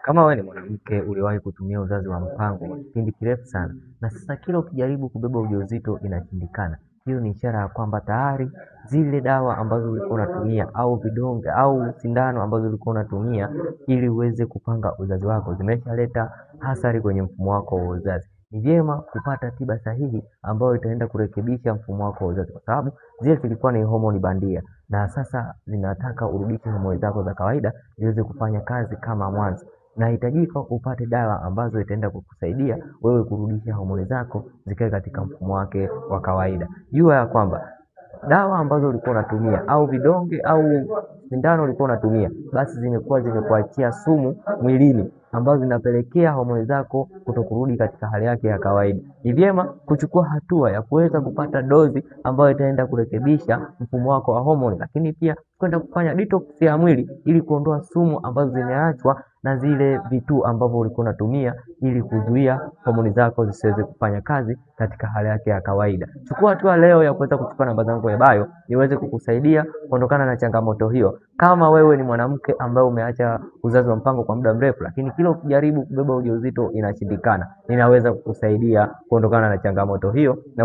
Kama wewe ni mwanamke uliwahi kutumia uzazi wa mpango kwa kipindi kirefu sana na sasa kila ukijaribu kubeba ujauzito inashindikana, hiyo ni ishara ya kwamba tayari zile dawa ambazo ulikuwa unatumia au vidonge au sindano ambazo ulikuwa unatumia ili uweze kupanga uzazi wako zimeshaleta hasara kwenye mfumo wako wa uzazi. Ni vyema kupata tiba sahihi ambayo itaenda kurekebisha mfumo wako wa uzazi, kwa sababu zile zilikuwa ni homoni bandia na sasa zinataka urudishe homoni zako za kawaida ziweze kufanya kazi kama mwanzo. Inahitajika upate dawa ambazo itaenda kukusaidia wewe kurudisha homoni zako zikae katika mfumo wake wa kawaida. Jua ya kwamba dawa ambazo ulikuwa unatumia au vidonge au sindano ulikuwa unatumia basi zimekuachia sumu mwilini ambazo zinapelekea homoni zako kutokurudi katika hali yake ya kawaida. Ni vyema kuchukua hatua ya kuweza kupata dozi ambayo itaenda kurekebisha mfumo wako wa homoni, lakini pia kwenda kufanya detox ya mwili ili kuondoa sumu ambazo zimeachwa na zile vitu ambavyo ulikuwa unatumia ili kuzuia homoni zako zisiweze kufanya kazi katika hali yake ya kawaida. Chukua hatua leo ya kuweza kuchukua namba zangu ya bio niweze kukusaidia kuondokana na changamoto hiyo. Kama wewe ni mwanamke ambaye umeacha uzazi wa mpango kwa muda mrefu, lakini kila ukijaribu kubeba ujauzito inashindikana, ninaweza kukusaidia kuondokana na changamoto hiyo.